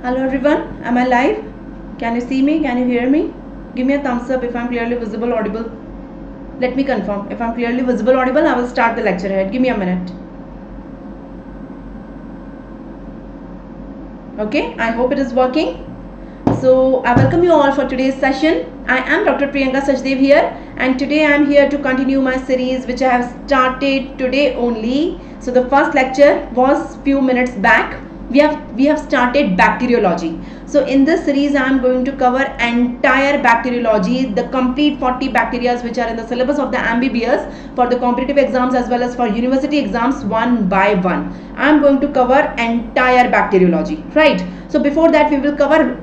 Hello everyone, am I live? Can you see me? Can you hear me? Give me a thumbs up if I'm clearly visible, audible. Let me confirm. If I'm clearly visible, audible, I will start the lecture ahead. Give me a minute. Okay, I hope it is working. So I welcome you all for today's session. I am Dr. Priyanka Sachdev here, and today I am here to continue my series which I have started today only. So the first lecture was few minutes back. We have started bacteriology. So in this series I am going to cover entire bacteriology, the complete 40 bacteria which are in the syllabus of the MBBS for the competitive exams as well as for university exams one by one. I am going to cover entire bacteriology, right? So before that we will cover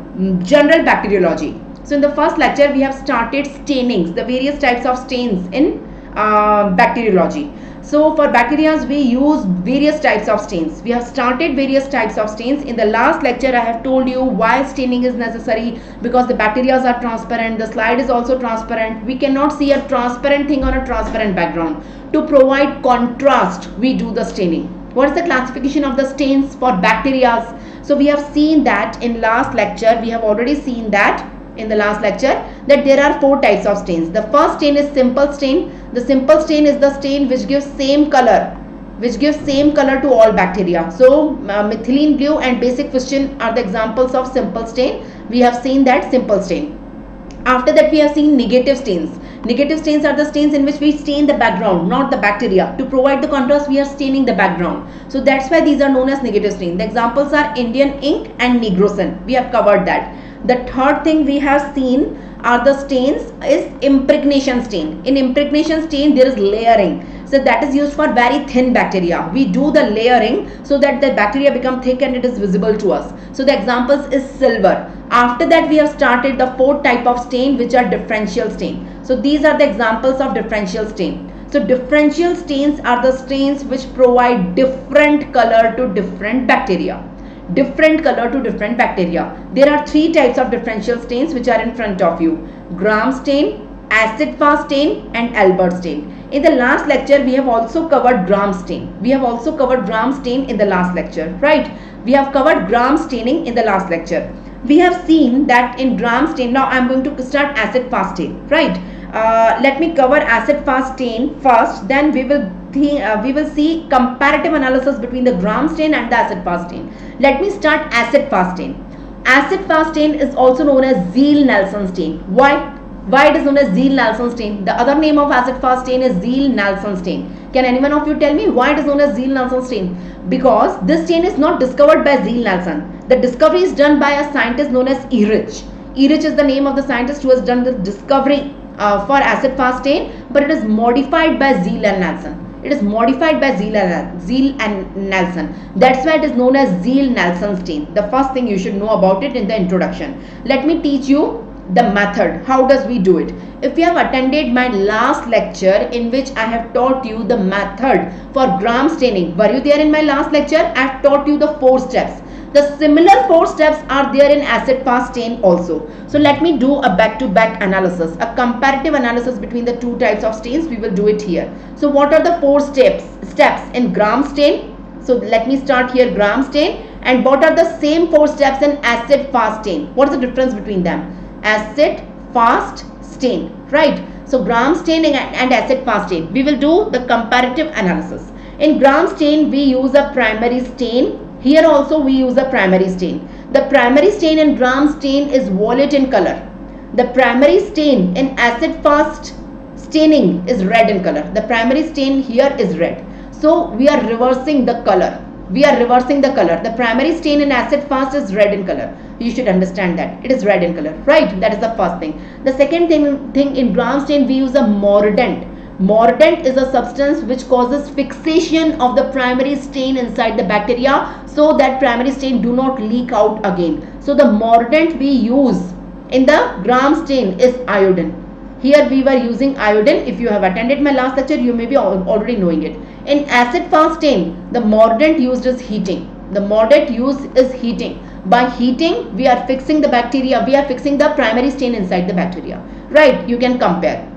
general bacteriology. So in the first lecture we have started stainings, the various types of stains in bacteriology. So for bacteria we use various types of stains. We have started various types of stains. In the last lecture I have told you why staining is necessary, because the bacteria are transparent, the slide is also transparent. We cannot see a transparent thing on a transparent background. To provide contrast we do the staining. What is the classification of the stains for bacteria? So we have seen that in last lecture, we have already seen that in the last lecture that there are 4 types of stains. The first stain is simple stain. The simple stain is the stain which gives same color to all bacteria. So methylene blue and basic fission are the examples of simple stain. We have seen that simple stain. After that we have seen negative stains. Negative stains are the stains in which we stain the background, not the bacteria. To provide the contrast we are staining the background. So that's why these are known as negative stains. The examples are Indian ink and nigrosin. We have covered that. The third thing we have seen are the stains is impregnation stain. In impregnation stain there is layering. So that is used for very thin bacteria. We do the layering so that the bacteria become thick and it is visible to us. So the examples is silver. After that we have started the 4th type of stain which are differential stain. So these are the examples of differential stain. So differential stains are the stains which provide different color to different bacteria. Different color to different bacteria. There are 3 types of differential stains which are in front of you. Gram stain, acid-fast stain and Albert stain. In the last lecture we have also covered gram stain. We have also covered gram stain in the last lecture, right? We have covered gram staining in the last lecture. We have seen that in gram stain, now I am going to start acid-fast stain, right? Let me cover acid-fast stain first, then we will see comparative analysis between the gram stain and the acid-fast stain. Let me start acid-fast stain. Acid-fast stain is also known as Ziehl Neelsen stain. Why it is known as Ziehl Neelsen stain? The other name of acid-fast stain is Ziehl Neelsen stain. Can anyone of you tell me why it is known as Ziehl Neelsen stain? Because this stain is not discovered by Ziehl Neelsen. The discovery is done by a scientist known as E02. E02 is the name of the scientist who has done the discovery for acid-fast stain, but it is modified by Ziehl and Neelsen. It is modified by Ziehl and Neelsen. That's why it is known as Ziehl Neelsen stain. The first thing you should know about it in the introduction. Let me teach you the method. How does we do it? If you have attended my last lecture in which I have taught you the method for gram staining, were you there in my last lecture? I have taught you the 4 steps. The similar 4 steps are there in acid-fast stain also. So let me do a back-to-back analysis, a comparative analysis between the 2 types of stains. We will do it here. So what are the 4 steps in gram stain? So let me start here, gram stain. And what are the same 4 steps in acid-fast stain? What is the difference between them? Acid-fast stain, right? So gram stain and acid-fast stain. We will do the comparative analysis. In gram stain we use a primary stain. Here also we use a primary stain. The primary stain in gram stain is violet in color. The primary stain in acid-fast staining is red in color. The primary stain here is red. So we are reversing the color. The primary stain in acid-fast is red in color. You should understand that. It is red in color, right? That is the first thing. The second thing in gram stain we use a mordant. Mordant is a substance which causes fixation of the primary stain inside the bacteria so that primary stain do not leak out again. So the mordant we use in the gram stain is iodine. Here we were using iodine. If you have attended my last lecture, you may be already knowing it. In acid-fast stain, the mordant used is heating. The mordant used is heating. By heating, we are fixing the bacteria. We are fixing the primary stain inside the bacteria. Right? You can compare.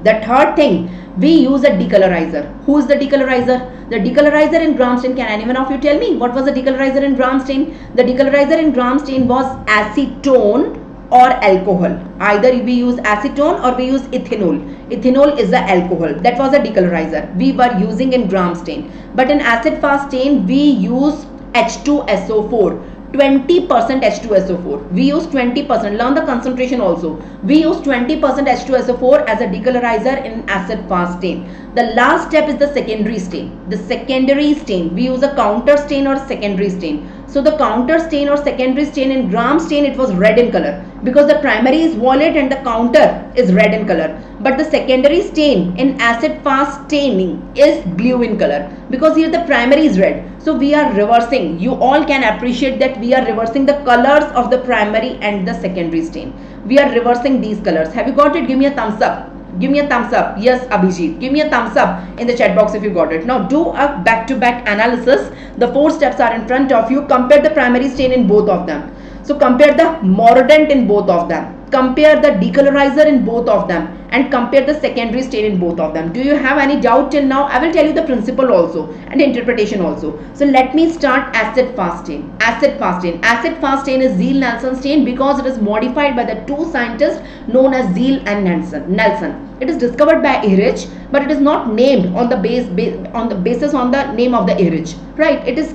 The third thing, we use a decolorizer. Who is the decolorizer? The decolorizer in gram stain, can anyone of you tell me what was the decolorizer in gram stain? The decolorizer in gram stain was acetone or alcohol. Either we use acetone or we use ethanol. Ethanol is the alcohol. That was a decolorizer we were using in gram stain. But in acid fast stain, we use H2SO4. 20% H2SO4. We use 20%. Learn the concentration also. We use 20% H2SO4 as a decolorizer in acid fast stain. The last step is the secondary stain. The secondary stain. We use a counter stain or secondary stain. So the counter stain or secondary stain in gram stain, it was red in color because the primary is violet and the counter is red in color. But the secondary stain in acid fast staining is blue in color because here the primary is red. So we are reversing. You all can appreciate that we are reversing the colors of the primary and the secondary stain. We are reversing these colors. Have you got it? Give me a thumbs up. Give me a thumbs up. Yes, Abhijit. Give me a thumbs up in the chat box if you got it. Now do a back-to-back analysis. The 4 steps are in front of you. Compare the primary stain in both of them. So compare the mordant in both of them. Compare the decolorizer in both of them. And compare the secondary stain in both of them. Do you have any doubt till now? I will tell you the principle also and interpretation also. So let me start acid fast stain. Acid fast stain. Acid fast stain is Ziehl Neelsen stain because it is modified by the 2 scientists known as Ziehl and Neelsen. It is discovered by Erich, but it is not named on the basis on the name of the Erich, right? It is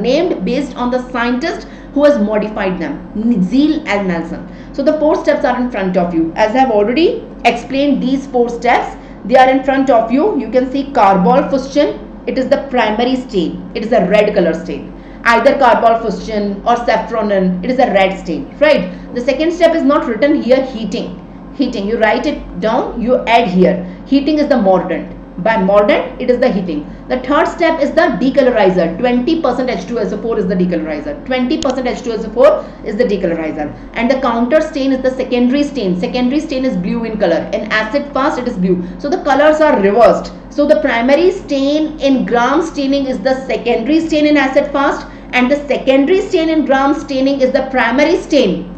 named based on the scientist who has modified them, Ziehl and Neelsen. So the 4 steps are in front of you. As I have already explained these 4 steps, they are in front of you. You can see carbol fustian. It is the primary stain. It is a red color stain. Either carbol fustian or saffronin. It is a red stain, right? The second step is not written here, heating. Heating, you write it down, you add here. Heating is the mordant. By mordant, it is the heating. The third step is the decolorizer. 20% H2SO4 is the decolorizer. 20% H2SO4 is the decolorizer. And the counter stain is the secondary stain. Secondary stain is blue in color. In acid fast, it is blue. So the colors are reversed. So the primary stain in gram staining is the secondary stain in acid fast. And the secondary stain in gram staining is the primary stain.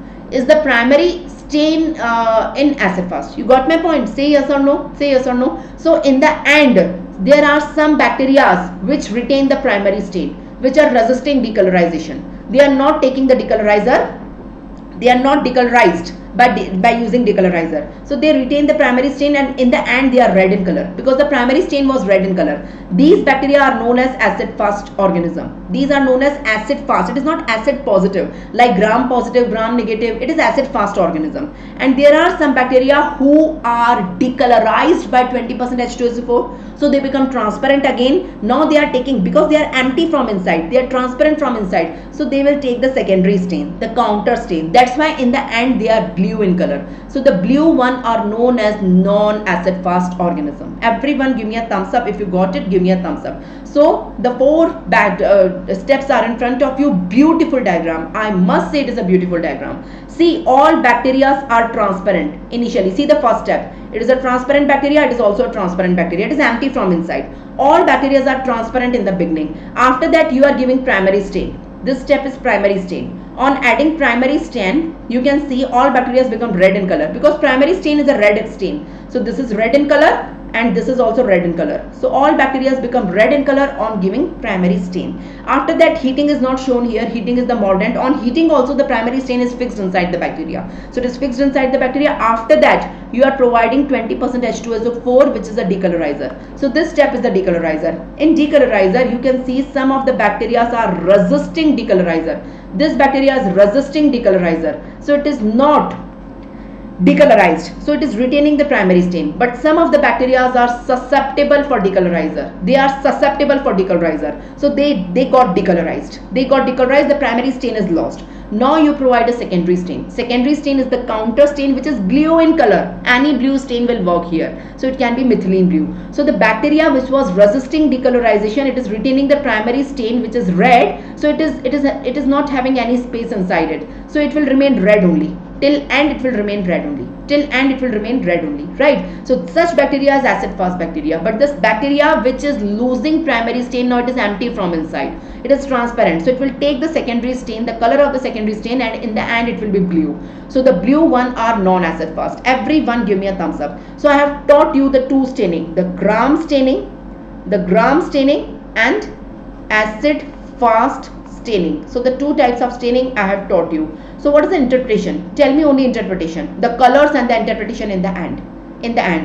In acid fast. You got my point? Say yes or no. Say yes or no. So in the end, there are some bacteria which retain the primary stain, which are resisting decolorization. They are not taking the decolorizer. They are not decolorized by using decolorizer. So they retain the primary stain, and in the end they are red in color because the primary stain was red in color. These bacteria are known as acid fast organism. These are known as acid fast. It is not acid positive like gram positive, gram negative. It is acid fast organism. And there are some bacteria who are decolorized by 20% H2SO4. So they become transparent again. Now they are taking, because they are empty from inside, they are transparent from inside. So they will take the secondary stain, the counter stain. That's why in the end they are blue in color. So the blue one are known as non-acid fast organism. Everyone give me a thumbs up if you got it. Give me a thumbs up. So the 4 steps are in front of you. Beautiful diagram. I must say it is a beautiful diagram. See, all bacteria are transparent initially. See the first step. It is a transparent bacteria. It is also a transparent bacteria. It is empty from inside. All bacteria are transparent in the beginning. After that, you are giving primary stain. This step is primary stain. On adding primary stain, you can see all bacteria become red in color because primary stain is a red stain. So this is red in color and this is also red in color. So all bacteria become red in color on giving primary stain. After that, heating is not shown here. Heating is the mordant. On heating also, the primary stain is fixed inside the bacteria. So it is fixed inside the bacteria. After that, you are providing 20% H2SO4, which is a decolorizer. So this step is the decolorizer. In decolorizer, you can see some of the bacteria are resisting decolorizer. This bacteria is resisting decolorizer. So it is not decolorized, so it is retaining the primary stain, but some of the bacteria are susceptible for decolorizer. They are susceptible for decolorizer, so they got decolorized. The primary stain is lost. Now you provide a secondary stain. Secondary stain is the counter stain, which is blue in color. Any blue stain will work here, so it can be methylene blue. So the bacteria which was resisting decolorization, it is retaining the primary stain, which is red. So it is not having any space inside it, so it will remain red only. till end it will remain red only, till end it will remain red only, right? So such bacteria is acid fast bacteria. But this bacteria which is losing primary stain, now it is empty from inside, it is transparent, so it will take the secondary stain, the color of the secondary stain, and in the end it will be blue. So the blue one are non-acid fast. Everyone give me a thumbs up. So I have taught you the two staining, the gram staining and acid fast staining. So the two types of staining I have taught you. So what is the interpretation? Tell me only interpretation, the colors and the interpretation in the end.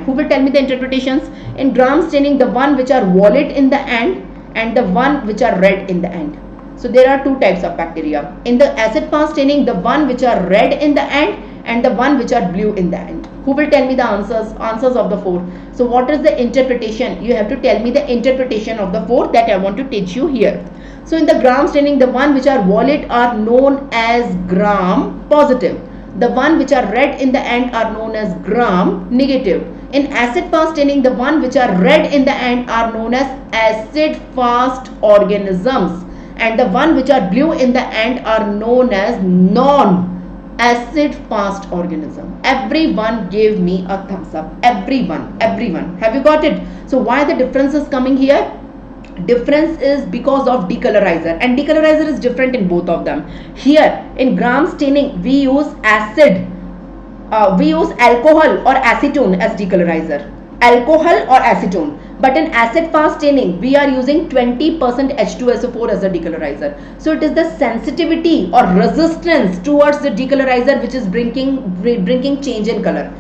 Who will tell me the interpretations? In gram staining, the one which are violet in the end and the one which are red in the end. So there are two types of bacteria. In the acid fast staining, the one which are red in the end and the one which are blue in the end. Who will tell me the answers of the four? So what is the interpretation? You have to tell me the interpretation of the four that I want to teach you here. So in the gram staining, the one which are violet are known as gram positive. The one which are red in the end are known as gram negative. In acid fast staining, the one which are red in the end are known as acid fast organisms, and the one which are blue in the end are known as non-acid fast organism. Everyone gave me a thumbs up. Everyone. Have you got it? So why the difference is coming here? Difference is because of decolorizer, and decolorizer is different in both of them. Here in gram staining we use acid, we use alcohol or acetone as decolorizer, but in acid fast staining we are using 20% H2SO4 as a decolorizer. So it is the sensitivity or resistance towards the decolorizer which is bringing change in color,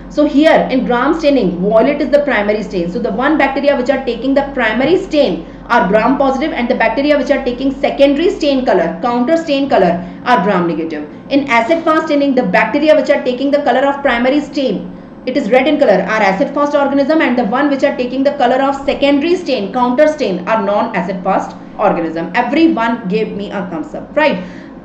So here in gram staining, violet is the primary stain. So the one bacteria which are taking the primary stain are gram positive, and the bacteria which are taking secondary stain color, counter stain color, are gram negative. In acid fast staining, the bacteria which are taking the color of primary stain, it is red in color, are acid fast organism, and the one which are taking the color of secondary stain, counter stain, are non-acid fast organism. Everyone gave me a thumbs up, right?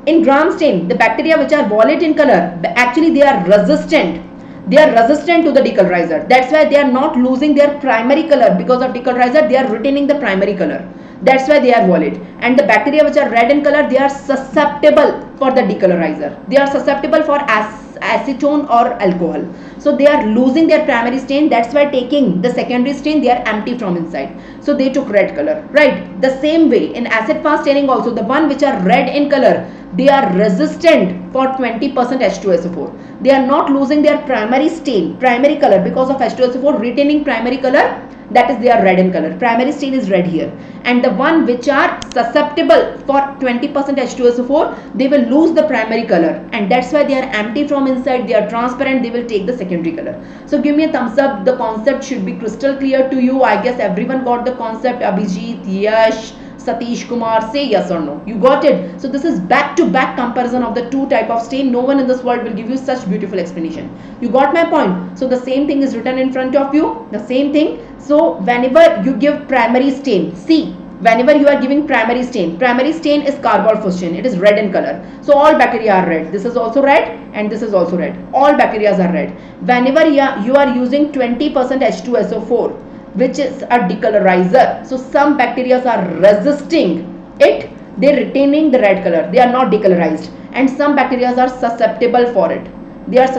In gram stain, the bacteria which are violet in color, actually they are resistant. They are resistant to the decolorizer. That's why they are not losing their primary color. Because of decolorizer, they are retaining the primary color. That's why they are violet. And the bacteria which are red in color, they are susceptible for the decolorizer. They are susceptible for acetone or alcohol. So they are losing their primary stain. That's why taking the secondary stain, they are empty from inside. So they took red color, right? The same way in acid fast staining also, the one which are red in color, they are resistant for 20% H2SO4. They are not losing their primary stain, primary color, because of H2SO4 retaining primary color. That is, they are red in color. Primary stain is red here. And the one which are susceptible for 20% H2SO4, they will lose the primary color. And that's why they are empty from inside. They are transparent. They will take the secondary color. So give me a thumbs up. The concept should be crystal clear to you. I guess everyone got the concept. Abhijit, Yash, Satish Kumar, say yes or no. You got it? So this is back-to-back comparison of the two type of stain. No one in this world will give you such beautiful explanation. You got my point? So the same thing is written in front of you. The same thing. So whenever you give primary stain, see, whenever you are giving primary stain is carbol fuchsin. It is red in color. So all bacteria are red. This is also red and this is also red. All bacteria are red. Whenever you are using 20% H2SO4, which is a decolorizer, so some bacteria are resisting it, they are retaining the red color, they are not decolorized, and some bacteria are susceptible for it. They are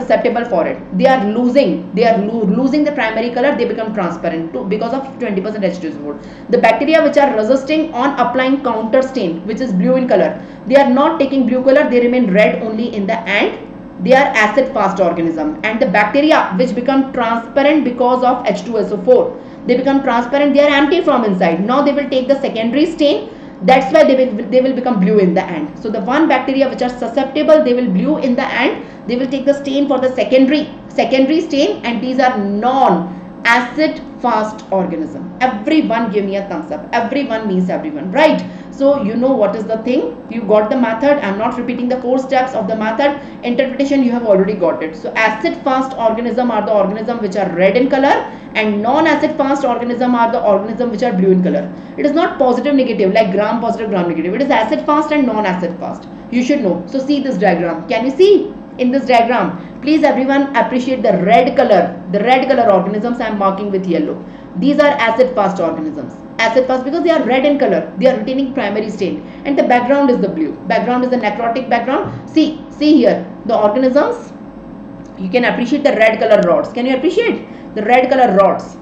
losing the primary color. They become transparent too because of 20% H2SO4. The bacteria which are resisting on applying counter stain, which is blue in color, they are not taking blue color, they remain red only in the end. They are acid fast organism. And the bacteria which become transparent because of H2SO4, they become transparent, they are empty from inside. Now they will take the secondary stain. That's why they will become blue in the end. So the one bacteria which are susceptible, they will blue in the end. They will take the stain for the secondary stain, and these are non-acid fast organism. Everyone give me a thumbs up. Everyone means everyone, right? So you know what is the thing. You got the method. I'm not repeating the 4 steps of the method. Interpretation, you have already got it. So acid fast organism are the organism which are red in color, and non-acid fast organism are the organism which are blue in color. It is not positive negative like gram positive, gram negative. It is acid fast and non-acid fast. You should know. So see this diagram. Can you see in this diagram? Please everyone appreciate the red color. The red color organisms I am marking with yellow. These are acid fast organisms. Acid fast because they are red in color. They are retaining primary stain, and the background is the blue. Background is the necrotic background. See here the organisms. You can appreciate the red color rods. Can you appreciate the red color rods?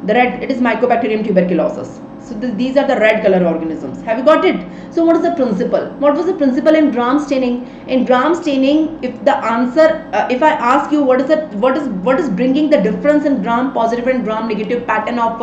The red, it is Mycobacterium tuberculosis. So these are the red color organisms. Have you got it? So what is the principle? What was the principle in gram staining? In gram staining, if the answer, if I ask you what is bringing the difference in gram positive and gram negative pattern of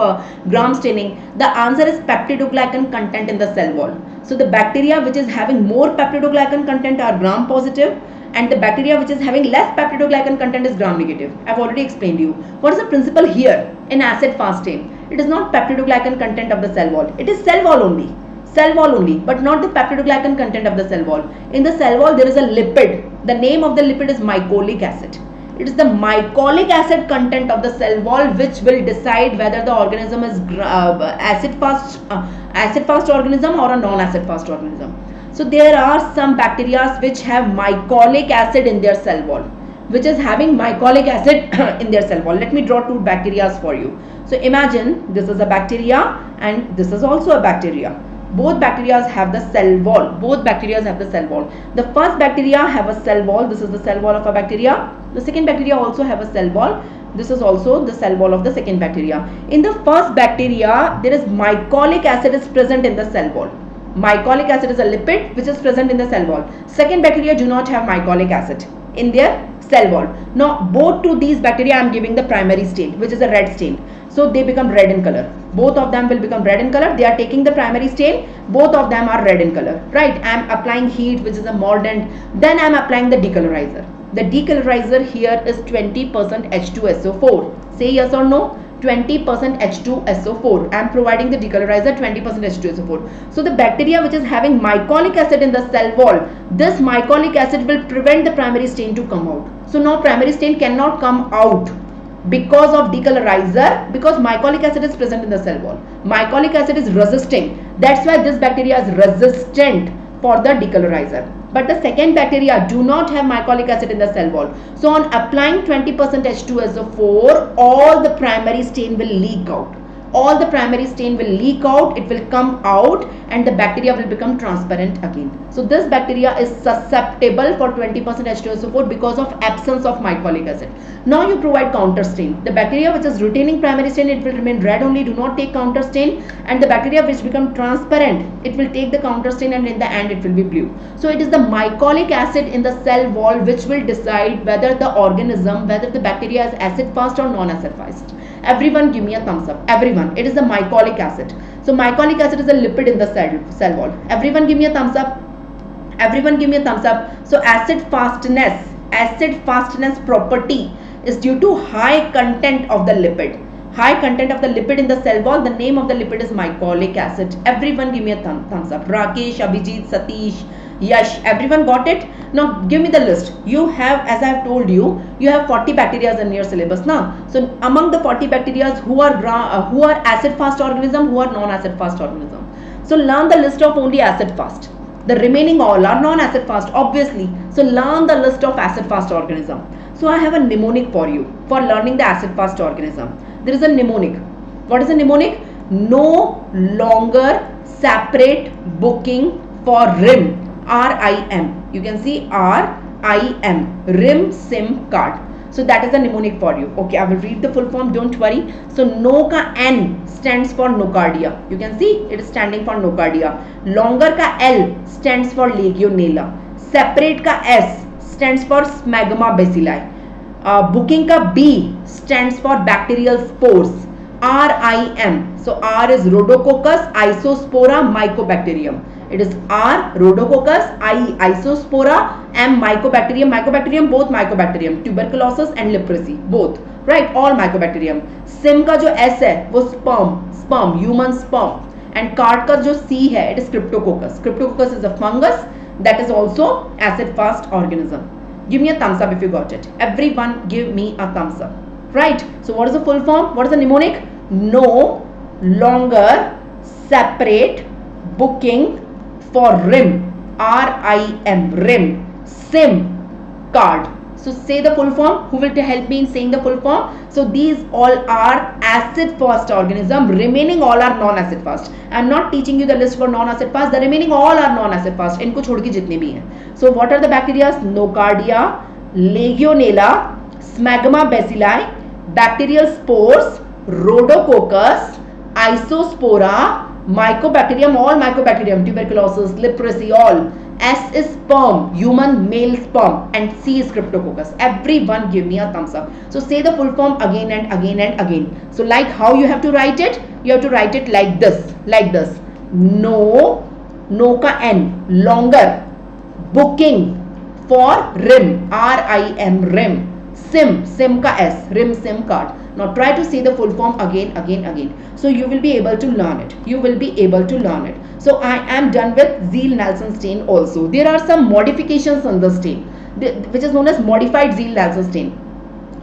gram staining, the answer is peptidoglycan content in the cell wall. So the bacteria which is having more peptidoglycan content are gram positive, and the bacteria which is having less peptidoglycan content is gram negative. I've already explained you. What is the principle here in acid fast stain? It is not peptidoglycan content of the cell wall. It is cell wall only. Cell wall only, but not the peptidoglycan content of the cell wall. In the cell wall, there is a lipid. The name of the lipid is mycolic acid. It is the mycolic acid content of the cell wall which will decide whether the organism is acid fast organism or a non-acid fast organism. So there are some bacteria which have mycolic acid in their cell wall, which is having mycolic acid in their cell wall. Let me draw two bacteria for you. So imagine this is a bacteria and this is also a bacteria. Both bacteria have the cell wall. Both bacteria have the cell wall. The first bacteria have a cell wall. This is the cell wall of a bacteria. The second bacteria also have a cell wall. This is also the cell wall of the second bacteria. In the first bacteria, there is mycolic acid is present in the cell wall. Mycolic acid is a lipid which is present in the cell wall. Second bacteria do not have mycolic acid in their cell wall. Now both to these bacteria I am giving the primary stain, which is a red stain. So they become red in color. Both of them will become red in color. They are taking the primary stain. Both of them are red in color. Right. I am applying heat, which is a mordant. Then I am applying the decolorizer. The decolorizer here is 20% H2SO4. Say yes or no. 20% H2SO4. I am providing the decolorizer 20% H2SO4. So the bacteria which is having mycolic acid in the cell wall, this mycolic acid will prevent the primary stain to come out. So now primary stain cannot come out because of decolorizer, because mycolic acid is present in the cell wall. Mycolic acid is resisting. That's why this bacteria is resistant for the decolorizer. But the second bacteria do not have mycolic acid in the cell wall. So on applying 20% H2SO4, all the primary stain will leak out. All the primary stain will leak out, it will come out, and the bacteria will become transparent again. So this bacteria is susceptible for 20% H2SO4 because of absence of mycolic acid. Now you provide counter stain. The bacteria which is retaining primary stain, it will remain red only, do not take counter stain, and the bacteria which become transparent, it will take the counter stain, and in the end it will be blue. So it is the mycolic acid in the cell wall which will decide whether the organism, whether the bacteria is acid fast or non-acid fast. Everyone give me a thumbs up. Everyone. It is the mycolic acid. So mycolic acid is a lipid in the cell wall. Everyone give me a thumbs up. Everyone give me a thumbs up. So acid fastness property is due to high content of the lipid. High content of the lipid in the cell wall. The name of the lipid is mycolic acid. Everyone give me a thumbs up. Rakesh, Abhijit, Satish, Yash, everyone got it? Now give me the list. You have, as I have told you, you have 40 bacteria in your syllabus now. So among the 40 bacteria who are acid fast organism, who are non-acid fast organism. So learn the list of only acid fast. The remaining all are non-acid fast, obviously. So learn the list of acid fast organism. So I have a mnemonic for you for learning the acid fast organism. There is a mnemonic. What is a mnemonic? No longer separate booking for RIM. RIM. You can see RIM. RIM SIM card. So that is the mnemonic for you. Okay, I will read the full form. Don't worry. So no ka N stands for nocardia. You can see it is standing for nocardia. Longer ka L stands for legionella. Separate ka S stands for smegma bacilli. Booking ka B stands for bacterial spores. RIM. So R is Rhodococcus isospora mycobacterium. It is R Rhodococcus, I Isospora, M Mycobacterium. Mycobacterium, both Mycobacterium, tuberculosis and leprosy, both, right? All Mycobacterium. SIM का जो S है वो sperm, human sperm, and card का जो C है, it is Cryptococcus. Cryptococcus is a fungus that is also acid fast organism. Give me a thumbs up if you got it. Everyone give me a thumbs up. Right? So what is the full form? What is the mnemonic? No longer separate booking for RIM, RIM, RIM, SIM card. So say the full form. Who will help me in saying the full form? So these all are acid fast organism. Remaining all are non-acid fast. I am not teaching you the list for non-acid fast. The remaining all are non-acid fast. इनको छोड़ के जितने भी हैं. So what are the bacteria? Nocardia, Legionella, Smegma bacilli, bacterial spores, Rhodococcus, Isospora, Mycobacterium, all Mycobacterium, tuberculosis, leprosy, all. S is sperm, human male sperm, and C is Cryptococcus. Everyone give me a thumbs up. So say the full form again and again and again. So like how you have to write it? You have to write it like this, like this. No ka N, longer. Booking for rim, R-I-M, rim. Sim ka S, rim sim card. Now try to say the full form again. So you will be able to learn it. So I am done with Ziehl Neelsen stain also. There are some modifications on the stain, which is known as modified Ziehl Neelsen stain.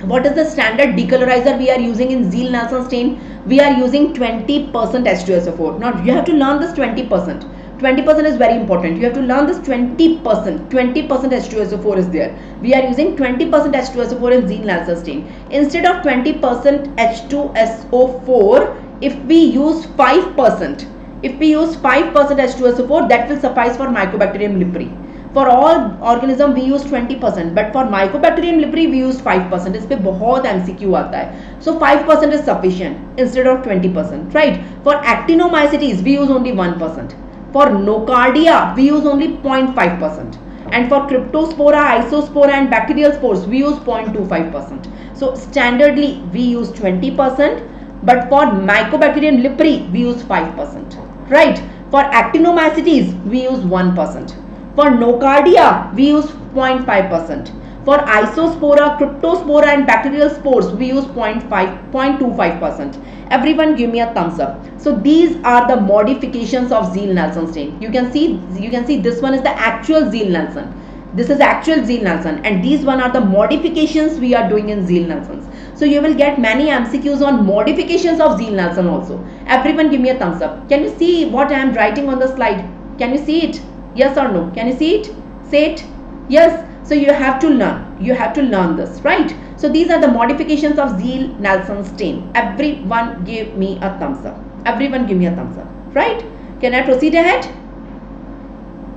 What is the standard decolorizer we are using in Ziehl Neelsen stain? We are using 20% H2SO4. Now you have to learn this 20%. 20% is very important. You have to learn this 20%. 20% H2SO4 is there. We are using 20% H2SO4 in Ziehl Neelsen stain. Instead of 20% H2SO4, if we use 5%, H2SO4, that will suffice for Mycobacterium leprae. For all organism we use 20%, but for Mycobacterium leprae we use 5%. इस पे बहुत MCQ आता है. So 5% is sufficient instead of 20%, right? For actinomycetes we use only 1%. For nocardia we use only 0.5%. And for Cryptospora, Isospora and bacterial spores we use 0.25%. So standardly we use 20%, but for Mycobacterium leprae we use 5%, right? For actinomycetes we use 1%. For nocardia we use 0.5%. For Isospora, Cryptospora and bacterial spores we use 0.25%. Everyone give me a thumbs up. So these are the modifications of Ziehl Neelsen stain. You can see this one is the actual Ziehl Neelsen. This is actual Ziehl Neelsen, and these one are the modifications we are doing in Ziehl Neelsen. So you will get many MCQs on modifications of Ziehl Neelsen also. Everyone give me a thumbs up. Can you see what I am writing on the slide? Can you see it? Yes or no? Can you see it? Say it. Yes. So you have to learn. You have to learn this, right? So these are the modifications of Ziehl Neelsen stain. Everyone give me a thumbs up. Everyone give me a thumbs up, right? Can I proceed ahead?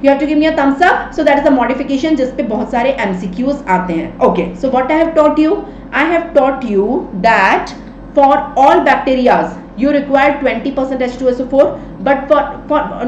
You have to give me a thumbs up. So that is the modification जिस पे बहुत सारे MCQs आते हैं. Okay. So what I have taught you? I have taught you that for all bacteria you require 20% H2SO4, but for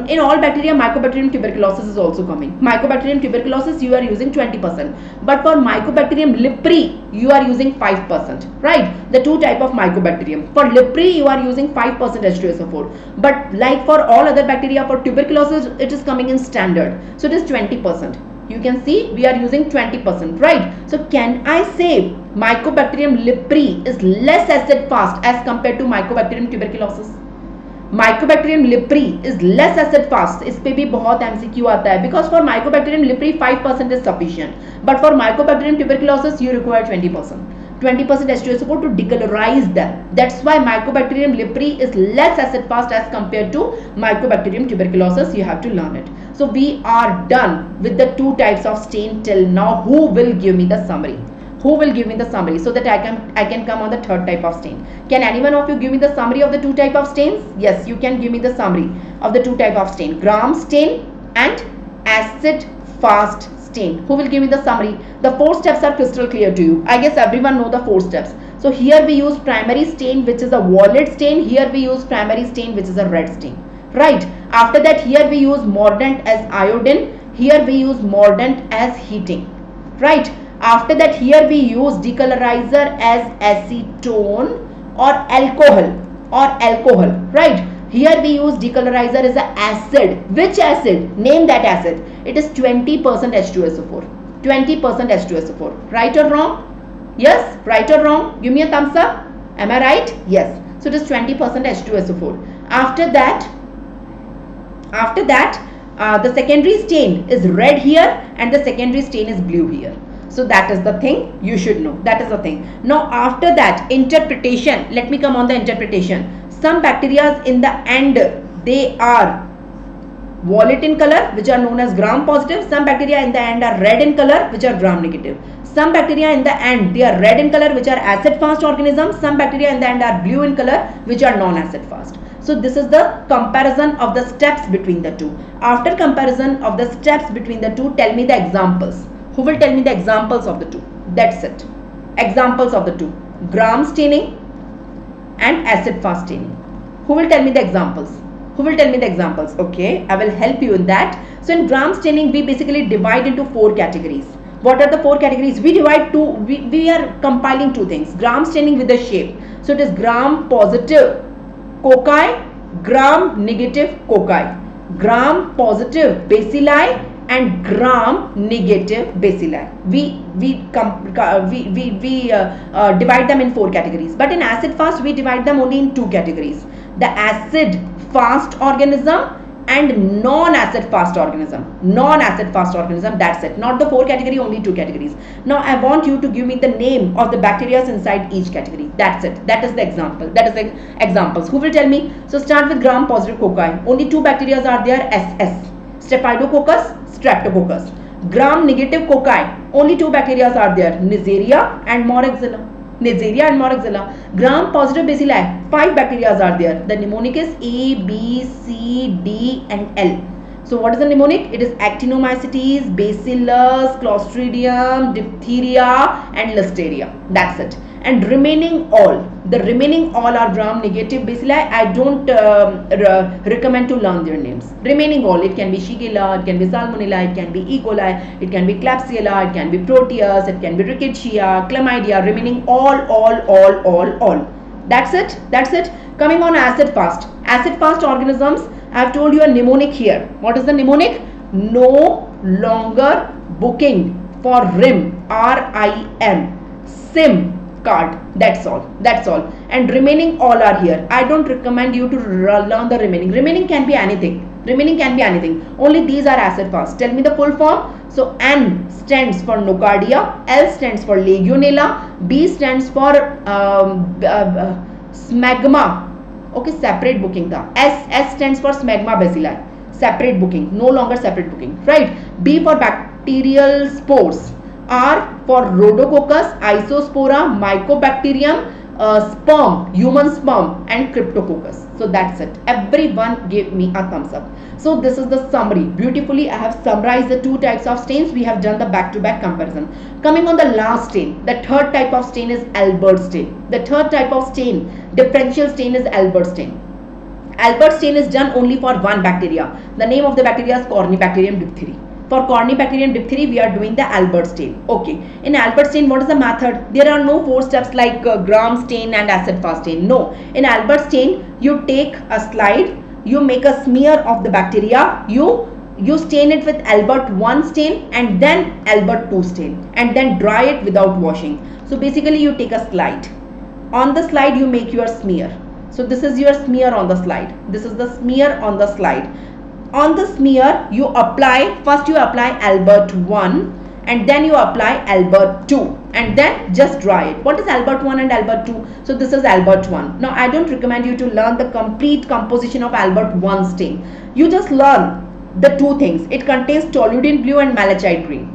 in all bacteria Mycobacterium tuberculosis is also coming. Mycobacterium tuberculosis you are using 20%, but for Mycobacterium leprae you are using 5%, right? The two type of Mycobacterium. For leprae you are using 5% H2SO4, but like for all other bacteria, for tuberculosis it is coming in standard, so it is 20%. You can see we are using 20%, right? So can I say Mycobacterium leprae is less acid fast as compared to Mycobacterium tuberculosis? Mycobacterium leprae is less acid fast. इस पे भी बहुत MCQ आता है, because for Mycobacterium leprae 5% is sufficient, but for Mycobacterium tuberculosis you require 20%. 20% H2SO4 to decolorize them. That's why Mycobacterium leprae is less acid fast as compared to Mycobacterium tuberculosis. You have to learn it. So we are done with the two types of stain till now. Who will give me the summary? Who will give me the summary so that I can come on the third type of stain? Can anyone of you give me the summary of the two type of stains? Yes, you can give me the summary of the two type of stain: gram stain and acid fast stain. Who will give me the summary? The 4 steps are crystal clear to you. I guess everyone know the 4 steps. So here we use primary stain, which is a violet stain. Here we use primary stain, which is a red stain, right? After that, here we use mordant as iodine. Here we use mordant as heating, right? After that, here we use decolorizer as acetone or alcohol, right? Here we use decolorizer as an acid. Which acid? Name that acid. It is 20% H2SO4. 20% H2SO4. Right or wrong? Yes, right or wrong? Give me a thumbs up. Am I right? Yes. So it is 20% H2SO4. After that, the secondary stain is red here and the secondary stain is blue here. So that is the thing you should know. That is the thing. Now after that, interpretation. Let me come on the interpretation. Some bacteria in the end, they are violet in color, which are known as gram positive. Some bacteria in the end are red in color, which are gram negative. Some bacteria in the end, they are red in color, which are acid fast organisms. Some bacteria in the end are blue in color, which are non-acid fast. So this is the comparison of the steps between the two. After comparison of the steps between the two, tell me the examples. Who will tell me the examples of the two? That's it. Examples of the two. Gram staining and acid fast staining. Who will tell me the examples? Who will tell me the examples? Okay, I will help you in that. So in gram staining, we basically divide into 4 categories. What are the 4 categories? We divide two, we are compiling 2 things. Gram staining with the shape. So it is gram positive cocci, gram negative cocci, gram positive bacilli and gram negative bacilli. We divide them in 4 categories. But in acid fast, we divide them only in 2 categories. The acid fast organism and non-acid fast organism. Non-acid fast organism, that's it. Not the 4 category, only 2 categories. Now I want you to give me the name of the bacteria inside each category. That's it. That is the example. That is the examples. Who will tell me? So start with gram positive cocci. Only 2 bacteria are there, SS. Staphylococcus, Streptococcus. Gram negative cocci. Only 2 bacteria are there, Neisseria and Moraxilla. Neisseria and Moraxilla. Gram positive bacilli, 5 bacteria are there. The mnemonic is A, B, C, D and L. So what is the mnemonic? It is Actinomycetes, Bacillus, Clostridium, Diphtheria and Listeria. That's it. And remaining all, the remaining all are gram negative bacilli. I don't recommend to learn their names. Remaining all, it can be Shigella, it can be Salmonella, it can be E. coli, it can be Klebsiella, it can be Proteus, it can be Rickettsia, Chlamydia. Remaining all. That's it. That's it. Coming on acid fast. Acid fast organisms, I have told you a mnemonic here. What is the mnemonic? No longer booking for RIM, R-I-M, SIM card. That's all. And remaining all are here. I don't recommend you to learn the remaining can be anything. Only these are acid fast. Tell me the full form. So N stands for nocardia, L stands for legionella, B stands for smegma. Okay, separate booking tha. S stands for smegma bacilli, separate booking, no longer separate booking, right? B for bacterial spores, R for rhodococcus, isospora, mycobacterium, sperm, human sperm and cryptococcus. So that's it. Everyone give me a thumbs up. So this is the summary. Beautifully I have summarized the 2 types of stains. We have done the back-to-back comparison. Coming on the last stain, the 3rd type of stain is Albert stain. The 3rd type of stain, differential stain, is Albert stain. Albert stain is done only for 1 bacteria. The name of the bacteria is Corynebacterium diphtheria. For Corynebacterium diphtheria, we are doing the Albert stain. Okay. In Albert stain, what is the method? There are no 4 steps like gram stain and acid fast stain. No. In Albert stain, you take a slide, you make a smear of the bacteria, you stain it with Albert 1 stain and then Albert 2 stain and then dry it without washing. So basically you take a slide. On the slide, you make your smear. So this is your smear on the slide. This is the smear on the slide. On the smear, you apply, first you apply Albert 1 and then you apply Albert 2 and then just dry it. What is Albert 1 and Albert 2? So this is Albert 1. Now I don't recommend you to learn the complete composition of Albert 1 stain. You just learn the 2 things. It contains toluidine blue and malachite green.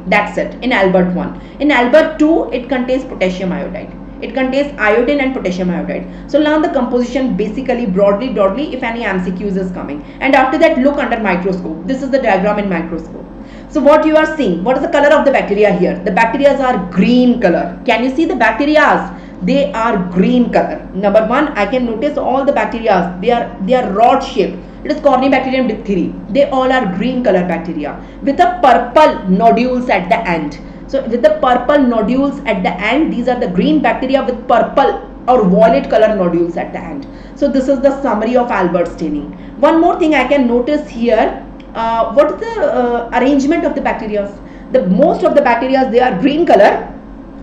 That's it in Albert 1. In Albert 2, it contains potassium iodide. It contains iodine and potassium iodide. So learn the composition basically broadly if any MCQs is coming. And after that, look under microscope. This is the diagram in microscope. So what you are seeing, what is the color of the bacteria here? The bacteria are green color. Can you see the bacteria? They are green color. Number 1, I can notice all the bacteria. They are rod shaped. It is Corynebacterium diphtheria. They all are green color bacteria with a purple nodules at the end. So with the purple nodules at the end, these are the green bacteria with purple or violet color nodules at the end. So this is the summary of Albert staining. One more thing I can notice here, what is the arrangement of the bacteria? The most of the bacteria, they are green color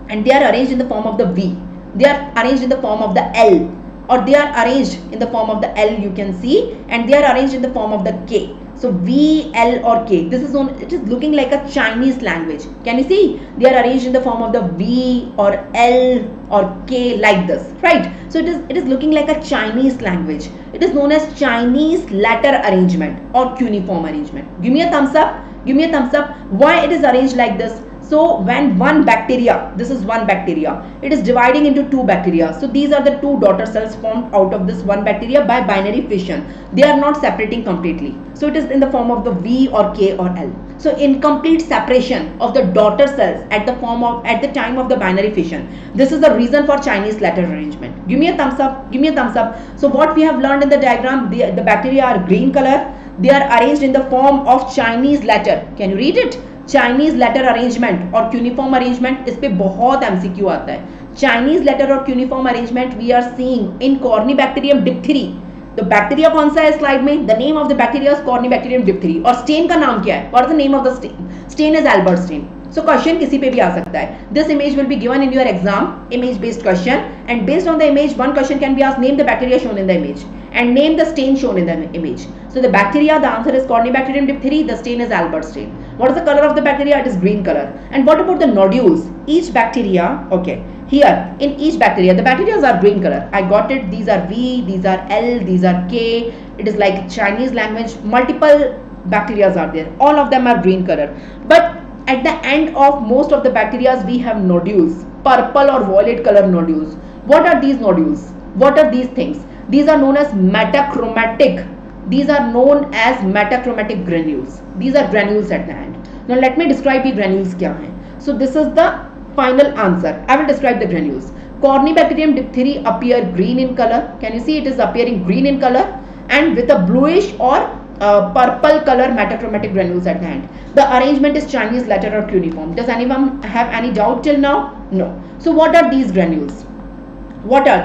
and they are arranged in the form of the V. They are arranged in the form of the L, or they are arranged in the form of the L, you can see, and they are arranged in the form of the K. So V, L or K. This is on. It is looking like a Chinese language. Can you see? They are arranged in the form of the V or L or K like this, right? So it is looking like a Chinese language. It is known as Chinese letter arrangement or cuneiform arrangement. Give me a thumbs up. Give me a thumbs up. Why it is arranged like this? So when one bacteria, this is one bacteria, it is dividing into two bacteria. So these are the two daughter cells formed out of this one bacteria by binary fission. They are not separating completely. So it is in the form of the V or K or L. So incomplete separation of the daughter cells at the time of the binary fission. This is the reason for Chinese letter arrangement. Give me a thumbs up. Give me a thumbs up. So what we have learned in the diagram, the bacteria are green color. They are arranged in the form of Chinese letter. Can you read it? Chinese letter arrangement और cuneiform arrangement, इस पे बहुत MCQ आता है. Chinese letter और cuneiform arrangement we are seeing in Corynebacterium diphtheria. तो bacteria कौन सा है स्लाइड में? The name of the bacteria is Corynebacterium diphtheria. और स्टेन का नाम क्या है? What is the name of the stain? Stain is Albert stain. So question किसी पे भी आ सकता है. This image will be given in your exam, image based question, and based on the image one question can be asked, name the bacteria shown in the image and name the stain shown in the image. So the bacteria, the answer is Corynebacterium diphtheria, the stain is Albert stain. What is the color of the bacteria? It is green color. And what about the nodules? Each bacteria, okay, here in each bacteria, the bacteria are green color. I got it. These are V, these are L, these are K. It is like Chinese language. Multiple bacteria are there. All of them are green color. But at the end of most of the bacteria, we have nodules, purple or violet color nodules. What are these nodules? What are these things? These are known as metachromatic. These are known as metachromatic granules. These are granules at the end. Now let me describe the granules kya hai. So this is the final answer. I will describe the granules. Corynebacterium diphtheria appear green in color. Can you see it is appearing green in color and with a bluish or purple color metachromatic granules at the end. The arrangement is Chinese letter or cuneiform. Does anyone have any doubt till now? No. So what are these granules?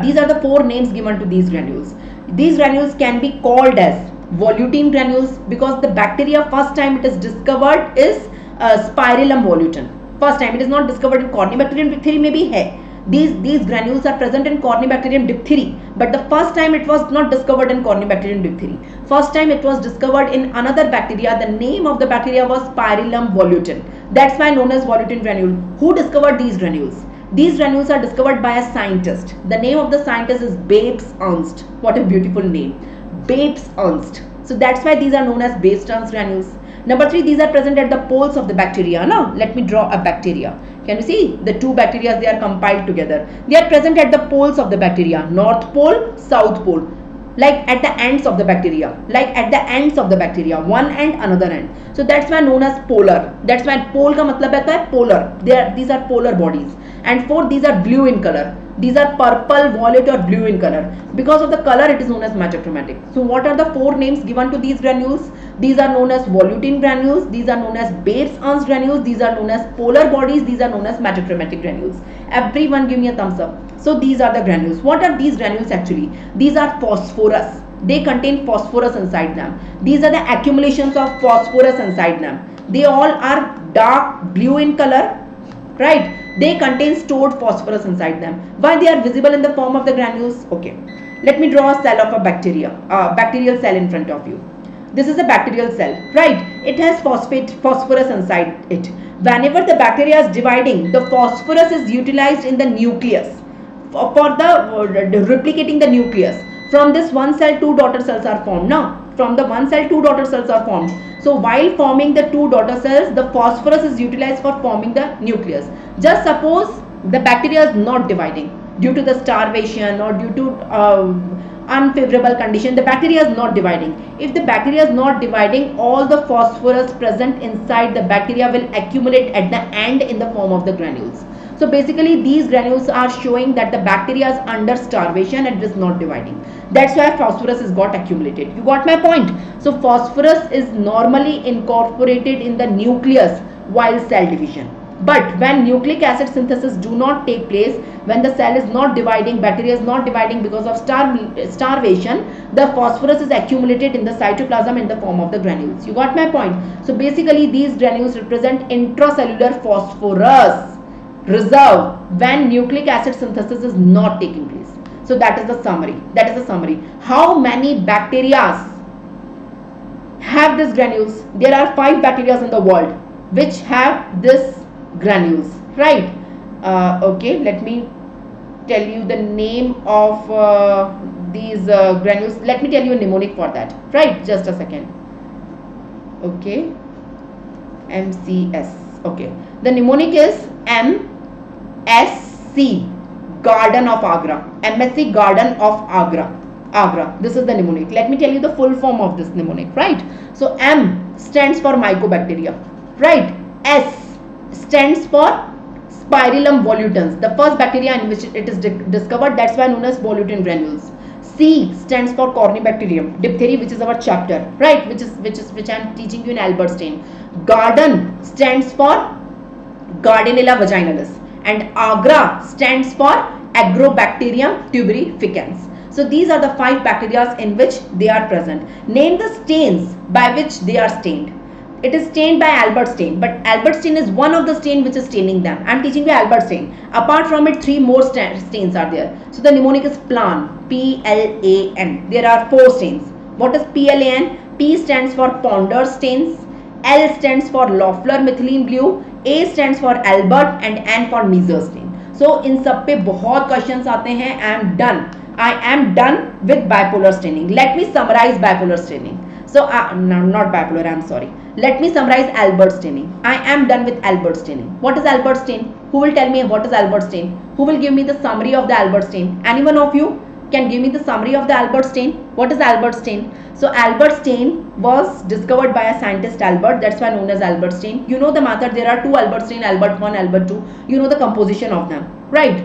These are the four names given to these granules. These granules can be called as volutine granules because the bacteria first time it is discovered is Spirillum volutin. First time it is not discovered in Corynebacterium diphtheria, maybe hai. These granules are present in Corynebacterium diphtheria, but the first time it was not discovered in Corynebacterium diphtheria. First time it was discovered in another bacteria. The name of the bacteria was Spirillum volutin. That's why known as volutine granule. Who discovered these granules? These granules are discovered by a scientist. The name of the scientist is Babes Ernst. What a beautiful name. Babes Ernst. So that's why these are known as Babes Ernst granules. Number 3, these are present at the poles of the bacteria. Now, let me draw a bacteria. Can you see? The two bacteria, they are compiled together. They are present at the poles of the bacteria. North pole, south pole. Like at the ends of the bacteria. One end, another end. So that's why known as polar. That's why pole ka matlab hota hai polar. These are polar bodies. And fourth, these are blue in color. These are purple, violet or blue in color. Because of the color, it is known as metachromatic. So what are the four names given to these granules? These are known as volutine granules. These are known as Babes Ernst granules. These are known as polar bodies. These are known as metachromatic granules. Everyone give me a thumbs up. So these are the granules. What are these granules actually? These are phosphorus. They contain phosphorus inside them. These are the accumulations of phosphorus inside them. They all are dark blue in color, right? They contain stored phosphorus inside them. Why they are visible in the form of the granules? Okay, let me draw a cell of a bacterial cell in front of you. This is a bacterial cell, right? It has phosphorus inside it. Whenever the bacteria is dividing, the phosphorus is utilized in the nucleus for the replicating the nucleus. From this one cell, two daughter cells are formed. Now, from the one cell, two daughter cells are formed. So while forming the two daughter cells, the phosphorus is utilized for forming the nucleus. Just suppose the bacteria is not dividing due to the starvation or due to unfavorable condition. The bacteria is not dividing. If the bacteria is not dividing, all the phosphorus present inside the bacteria will accumulate at the end in the form of the granules. So basically these granules are showing that the bacteria is under starvation and it is not dividing. That's why phosphorus is got accumulated. You got my point? So phosphorus is normally incorporated in the nucleus while cell division. But when nucleic acid synthesis do not take place, when the cell is not dividing, bacteria is not dividing because of starvation, the phosphorus is accumulated in the cytoplasm in the form of the granules. You got my point? So basically these granules represent intracellular phosphorus reserve when nucleic acid synthesis is not taking place. So that is the summary. How many bacteria have this granules. There are 5 bacteria in the world which have this granules, right? Okay, let me tell you the name of these granules. Let me tell you a mnemonic for that, right? Just a second. Okay, MCS. Okay, the mnemonic is MSC, Garden of Agra. MSC, Garden of Agra. Agra. This is the mnemonic. Let me tell you the full form of this mnemonic, right? So M stands for mycobacteria, right? S stands for Spirillum volutans, the first bacteria in which it is discovered. That's why known as volutin granules. C stands for Corynebacterium, diphthery, which is our chapter, right? Which I'm teaching you in Albert Stein. Garden stands for Gardnerella vaginalis, and Agra stands for Agrobacterium tuberficans. So these are the 5 bacteria in which they are present. Name the stains by which they are stained. It is stained by Albert Stein, but Albert Stein is one of the stain which is staining them. I am teaching you Albert Stein. Apart from it, 3 more stains are there. So the mnemonic is PLAN, P-L-A-N. There are 4 stains. What is P-L-A-N? P stands for Ponder stains, L stands for Loeffler methylene blue, A stands for Albert, and N for Neeser stain. So इन सब पे बहुत questions आते हैं. I am done with bipolar staining. Let me summarize bipolar staining. So no, not bipolar, I am sorry. Let me summarize Albert staining. I am done with Albert staining. What is Albert stain? Who will tell me what is Albert stain? Who will give me the summary of the Albert stain? Anyone of you can give me the summary of the Albert stain? What is Albert stain? So Albert stain was discovered by a scientist, Albert. That's why known as Albert stain. You know the method. There are 2 Albert stain, Albert 1, Albert 2. You know the composition of them, right?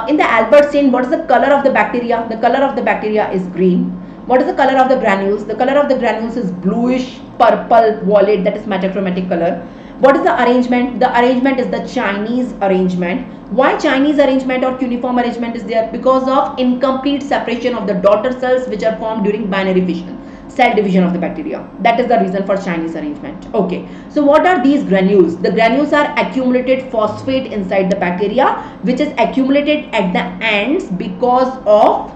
In the Albert stain, what is the color of the bacteria? The color of the bacteria is green. What is the color of the granules? The color of the granules is bluish purple violet, that is metachromatic color. What is the arrangement? The arrangement is the Chinese arrangement. Why Chinese arrangement or cuneiform arrangement is there? Because of incomplete separation of the daughter cells which are formed during binary fission, cell division of the bacteria. That is the reason for Chinese arrangement. Okay, so what are these granules? The granules are accumulated phosphate inside the bacteria, which is accumulated at the ends because of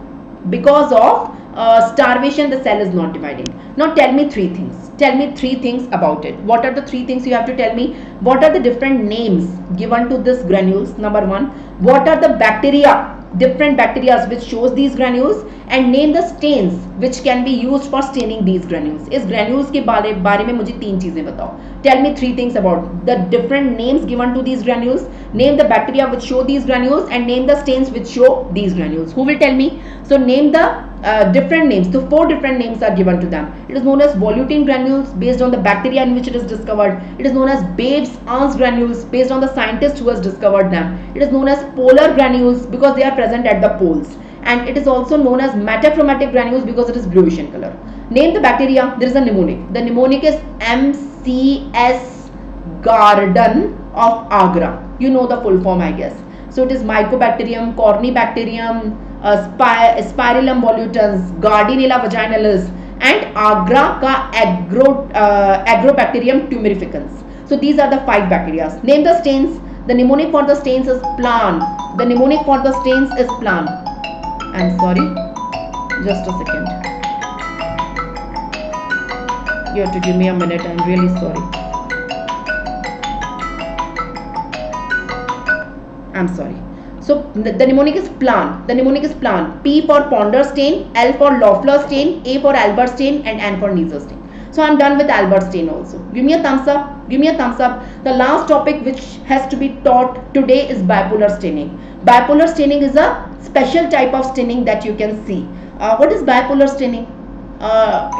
starvation. The cell is not dividing. Now tell me 3 things. Tell me 3 things about it. What are the 3 things you have to tell me? What are the different names given to this granules? Number 1. What are the bacteria, different bacteria which shows these granules, and name the stains which can be used for staining these granules. इस granules के बारे में मुझे 3 चीजें बताओ. Tell me 3 things about the different names given to these granules. Name the bacteria which show these granules and name the stains which show these granules. Who will tell me? So name the different names. So 4 different names are given to them. It is known as volutin granules based on the bacteria in which it is discovered. It is known as Babes-Ans granules based on the scientist who has discovered them. It is known as polar granules because they are present at the poles. And it is also known as metachromatic granules because it is bluish in color. Name the bacteria. There is a mnemonic. The mnemonic is MCS, Garden of Agra. You know the full form, I guess. So it is Mycobacterium, Corynebacterium, Spirillum volutans, Gardnerella vaginalis, and Agra ka Agrobacterium tuberficans. So these are the 5 bacteria. Name the stains. The mnemonic for the stains is PLAN. The mnemonic for the stains is PLAN. I'm sorry, just a second. You have to give me a minute. I'm really sorry. I'm sorry. So the mnemonic is PLAN. The mnemonic is PLAN. P for Ponder stain, L for Loeffler stain, A for Albert stain, and N for Neeser stain. So I'm done with Albert stain also. Give me a thumbs up. Give me a thumbs up. The last topic which has to be taught today is bipolar staining. Bipolar staining is a special type of staining that you can see. What is bipolar staining?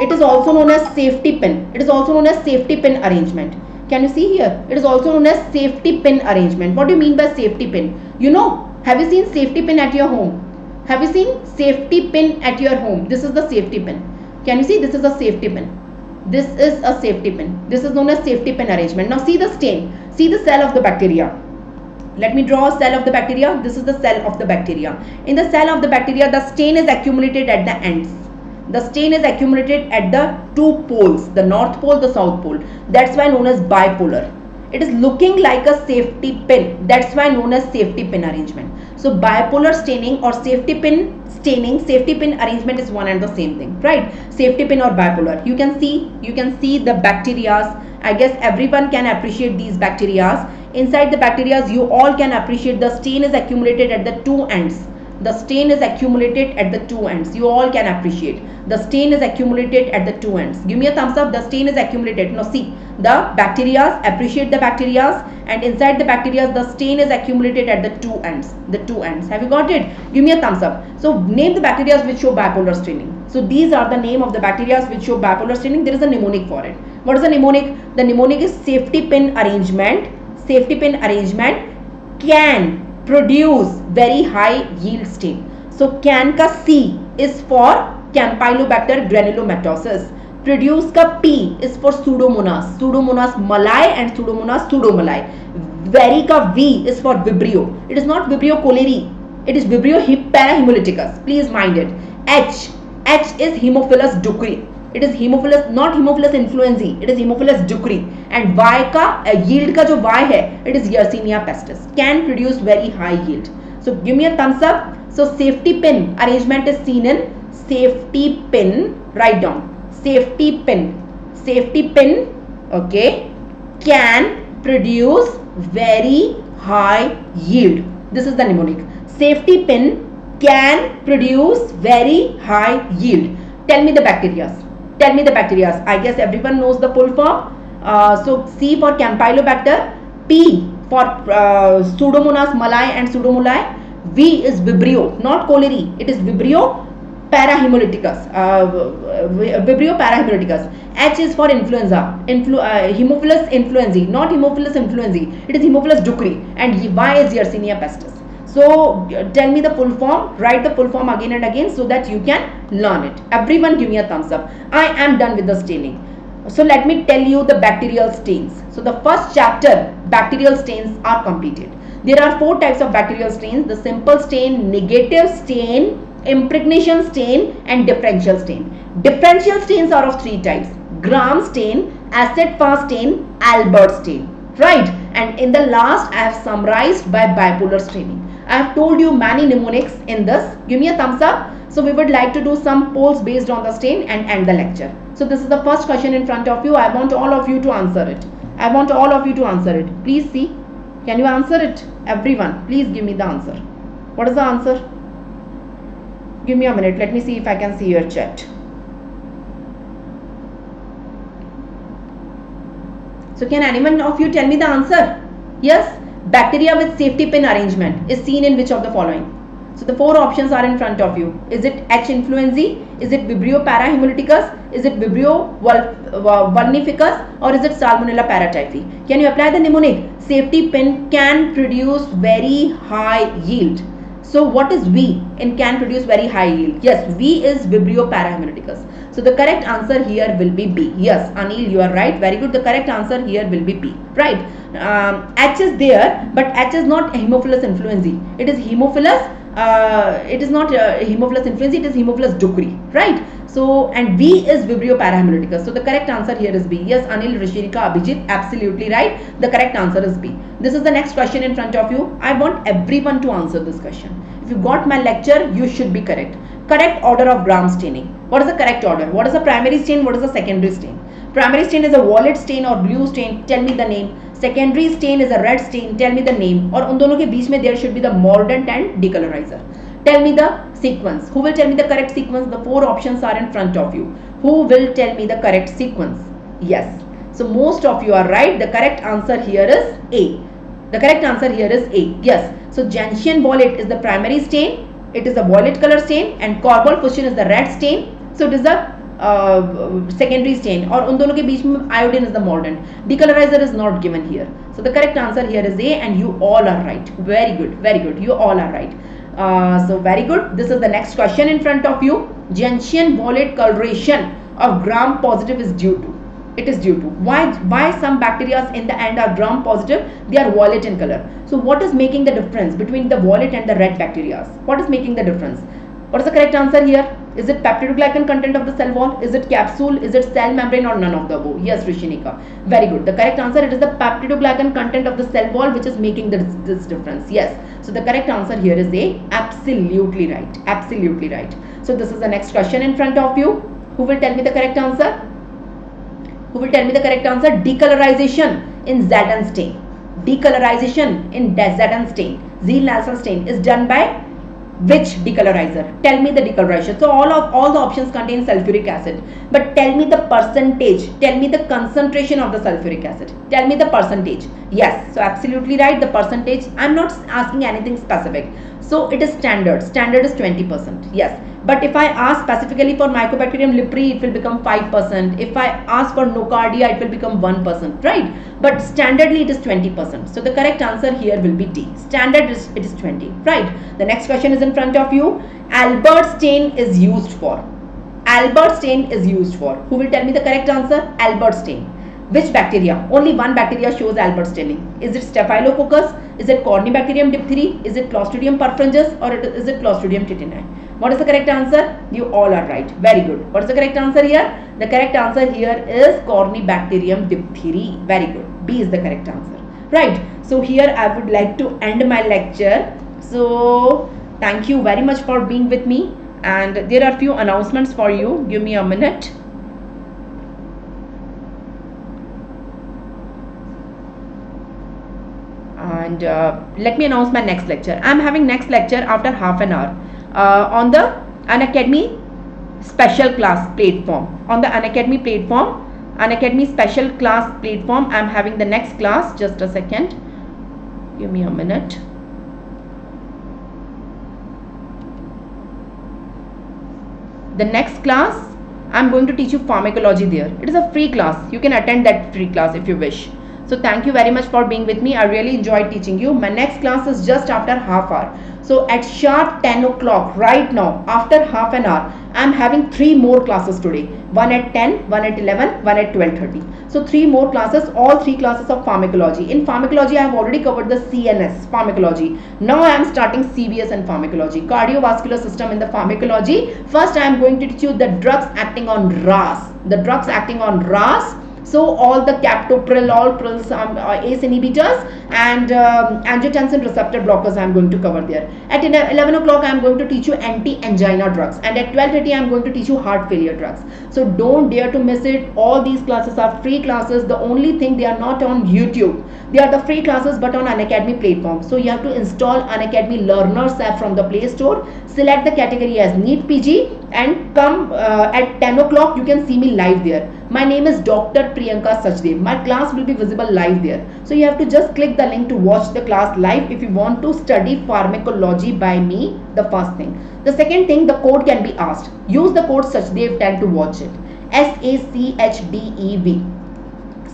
It is also known as safety pin. It is also known as safety pin arrangement. Can you see here? It is also known as safety pin arrangement. What do you mean by safety pin? You know, have you seen safety pin at your home? Have you seen safety pin at your home? This is the safety pin. Can you see? This is a safety pin. This is a safety pin. This is known as safety pin arrangement. Now see the stain. See the cell of the bacteria. Let me draw a cell of the bacteria. This is the cell of the bacteria. In the cell of the bacteria, the stain is accumulated at the ends. The stain is accumulated at the 2 poles, the north pole, the south pole. That's why known as bipolar. It is looking like a safety pin. That's why known as safety pin arrangement. So bipolar staining or safety pin staining, safety pin arrangement is one and the same thing, right? Safety pin or bipolar. You can see the bacterias. I guess everyone can appreciate these bacterias. Inside the bacterias, you all can appreciate the stain is accumulated at the two ends. The stain is accumulated at the two ends. You all can appreciate. The stain is accumulated at the two ends. Give me a thumbs up. The stain is accumulated. Now see, the bacteria, appreciate the bacteria, and inside the bacteria, the stain is accumulated at the two ends. The two ends. Have you got it? Give me a thumbs up. So name the bacteria which show bipolar staining. So these are the name of the bacteria which show bipolar staining. There is a mnemonic for it. What is the mnemonic? The mnemonic is safety pin arrangement. Safety pin arrangement can produce very high yield stain. So can ka C is for Campylobacter granulomatosis. Produce ka P is for Pseudomonas, Pseudomonas malae and Pseudomonas pseudomalae. Very ka V is for Vibrio. It is not Vibrio cholerae. It is Vibrio parahemolyticus. Please mind it. H is Haemophilus ducrei. It is Haemophilus, not Haemophilus influenzae. It is Haemophilus ducrei. And Y ka yield ka jo Y hai, it is Yersinia pestis. Can produce very high yield. So give me a thumbs up. So safety pin arrangement is seen in safety pin. Write down. Safety pin, okay, can produce very high yield. This is the mnemonic. Safety pin can produce very high yield. Tell me the bacteria. Tell me the bacteria. I guess everyone knows the full form. So C for Campylobacter, P for Pseudomonas malae and Pseudomalae, V is Vibrio, not cholerae. It is Vibrio parahemolyticus. Vibrio parahemolyticus. H is for influenza. Haemophilus influenzae, not Haemophilus influenzae. It is Haemophilus ducrei. And Y is Yersinia pestis. So tell me the full form. Write the full form again and again so that you can learn it. Everyone give me a thumbs up. I am done with the staining. So let me tell you the bacterial stains. So the first chapter, bacterial stains, are completed. There are 4 types of bacterial stains: the simple stain, negative stain, impregnation stain, and differential stain. Differential stains are of 3 types: Gram stain, acid-fast stain, Albert stain. Right? And in the last, I have summarized by bipolar staining. I have told you many mnemonics in this. Give me a thumbs up. So we would like to do some polls based on the stain and end the lecture. So this is the first question in front of you. I want all of you to answer it. I want all of you to answer it. Please see. Can you answer it? Everyone, please give me the answer. What is the answer? Give me a minute. Let me see if I can see your chat. So can anyone of you tell me the answer? Yes. Bacteria with safety pin arrangement is seen in which of the following? So the 4 options are in front of you. Is it H. influenzae? Is it Vibrio parahemolyticus? Is it Vibrio vulnificus? Or is it Salmonella paratyphi? Can you apply the mnemonic? Safety pin can produce very high yield. So what is V in can produce very high yield? Yes, V is Vibrio parahemolyticus. So the correct answer here will be B. Yes, Anil, you are right. Very good. The correct answer here will be B. Right. H is there, but H is not Haemophilus influenzae. It is Haemophilus. It is not Haemophilus influenzae. It is Haemophilus ducrei. Right. So and V is Vibrio parahemolyticus. So the correct answer here is B. Yes, Anil, Rishirika, Abhijit, absolutely right. The correct answer is B. This is the next question in front of you. I want everyone to answer this question. If you got my lecture, you should be correct. Correct order of Gram staining. What is the correct order? What is the primary stain? What is the secondary stain? Primary stain is a violet stain or blue stain. Tell me the name. Secondary stain is a red stain. Tell me the name. और उन दोनों के बीच में there should be the mordant and decolorizer. Tell me the sequence. Who will tell me the correct sequence? The 4 options are in front of you. Who will tell me the correct sequence? Yes. So most of you are right. The correct answer here is A. The correct answer here is A. Yes. So gentian violet is the primary stain. It is a violet color stain, and cobalt fuchsin is the red stain. So it is the secondary stain. और उन दोनों के बीच में iodine is the mordant. Decolorizer is not given here. So the correct answer here is A, and you all are right. Very good. Very good. You all are right. So very good. This is the next question in front of you. Gentian violet coloration of gram positive is due to. It is due to. Why some bacteria in the end are gram positive? They are violet in color. So what is making the difference between the violet and the red bacteria? What is making the difference? What is the correct answer here? Is it peptidoglycan content of the cell wall? Is it capsule? Is it cell membrane, or none of the above? Yes, Rishinika. Very good. The correct answer, it is the peptidoglycan content of the cell wall which is making this difference. Yes. So the correct answer here is A. Absolutely right. Absolutely right. So this is the next question in front of you. Who will tell me the correct answer? Who will tell me the correct answer? Decolorization in Ziehl stain. Decolorization in Ziehl stain, Ziehl Neelsen stain is done by which decolorizer? Tell me the decolorization. So all the options contain sulfuric acid, but tell me the percentage. Tell me the concentration of the sulfuric acid. Tell me the percentage. Yes, so absolutely right. The percentage. I'm not asking anything specific. So it is standard. Standard is 20%. Yes. But if I ask specifically for Mycobacterium leprae, it will become 5%. If I ask for nocardia, it will become 1%, right? But standardly it is 20%. So the correct answer here will be D. Standard is, it is 20, right? The next question is in front of you. Albert stain is used for. Albert stain is used for. Who will tell me the correct answer? Albert stain. Which bacteria? Only one bacteria shows Albert staining. Is it Staphylococcus? Is it Corynebacterium diphtheria? Is it Clostridium perfringens? Or is it Clostridium tetani? What is the correct answer? You all are right. Very good. What is the correct answer here? The correct answer here is Corynebacterium diphtheria. Very good. B is the correct answer. Right. So here I would like to end my lecture. So thank you very much for being with me. And there are few announcements for you. Give me a minute. And let me announce my next lecture. I am having next lecture after half an hour on the Unacademy special class platform. On the Unacademy platform, Unacademy special class platform, I am having the next class. Just a second. Give me a minute. The next class, I am going to teach you pharmacology there. It is a free class. You can attend that free class if you wish. So thank you very much for being with me. I really enjoyed teaching you. My next class is just after half hour. So at sharp 10 o'clock right now, after half an hour, I am having 3 more classes today. One at 10, one at 11, one at 12:30. So 3 more classes, all 3 classes of pharmacology. In pharmacology, I have already covered the CNS, pharmacology. Now I am starting CVS and pharmacology, cardiovascular system in the pharmacology. First I am going to teach you the drugs acting on RAS. The drugs acting on RAS. So all the captopril, all prils, ACE inhibitors and angiotensin receptor blockers I am going to cover there. At 11 o'clock I am going to teach you anti-angina drugs, and at 12:30 I am going to teach you heart failure drugs. So don't dare to miss it. All these classes are free classes. The only thing, they are not on YouTube. They are the free classes but on Unacademy platform. So you have to install Unacademy Learners app from the Play Store. Select the category as NEET PG and come at 10 o'clock. You can see me live there. My name is Dr. Priyanka Sachdev. My class will be visible live there. So you have to just click the link to watch the class live if you want to study pharmacology by me, the first thing. The second thing, the code can be asked. Use the code Sachdev10 to watch it. SACHDEV.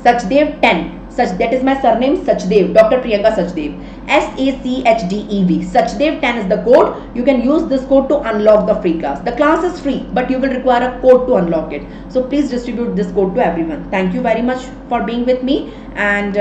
Sachdev 10. That is my surname, Sachdev, Dr. Priyanka Sachdev. SACHDEV. Sachdev 10 is the code. You can use this code to unlock the free class. The class is free, but you will require a code to unlock it. So please distribute this code to everyone. Thank you very much for being with me. And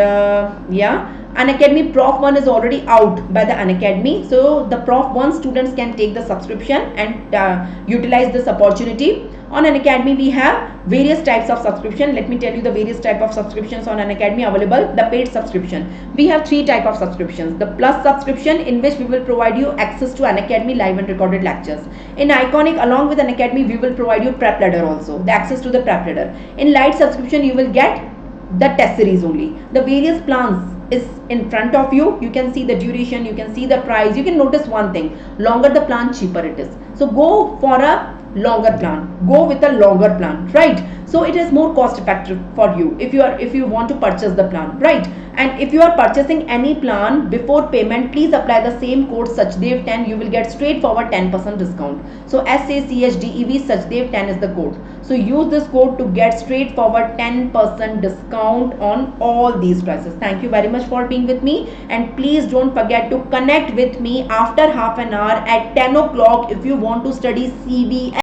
yeah, Unacademy Prof 1 is already out by the Unacademy. So the Prof 1 students can take the subscription and utilize this opportunity. On Unacademy we have various types of subscription. Let me tell you the various type of subscriptions on Unacademy available. The paid subscription. We have 3 type of subscriptions. The plus subscription, in which we will provide you access to Unacademy live and recorded lectures. In Iconic, along with Unacademy, we will provide you prep ladder also. The access to the prep ladder. In light subscription, you will get the test series only. The various plans is in front of you. You can see the duration, you can see the price. You can notice one thing, longer the plan, cheaper it is. So go for a longer plan, go with a longer plan, right? So it is more cost effective for you if you want to purchase the plan, right? And if you are purchasing any plan before payment, please apply the same code Sachdev10. You will get straightforward 10% discount. So SACHDEV Sachdev10 is the code. So use this code to get straightforward 10% discount on all these prices. Thank you very much for being with me, and please don't forget to connect with me after half an hour at 10 o'clock if you want to study CV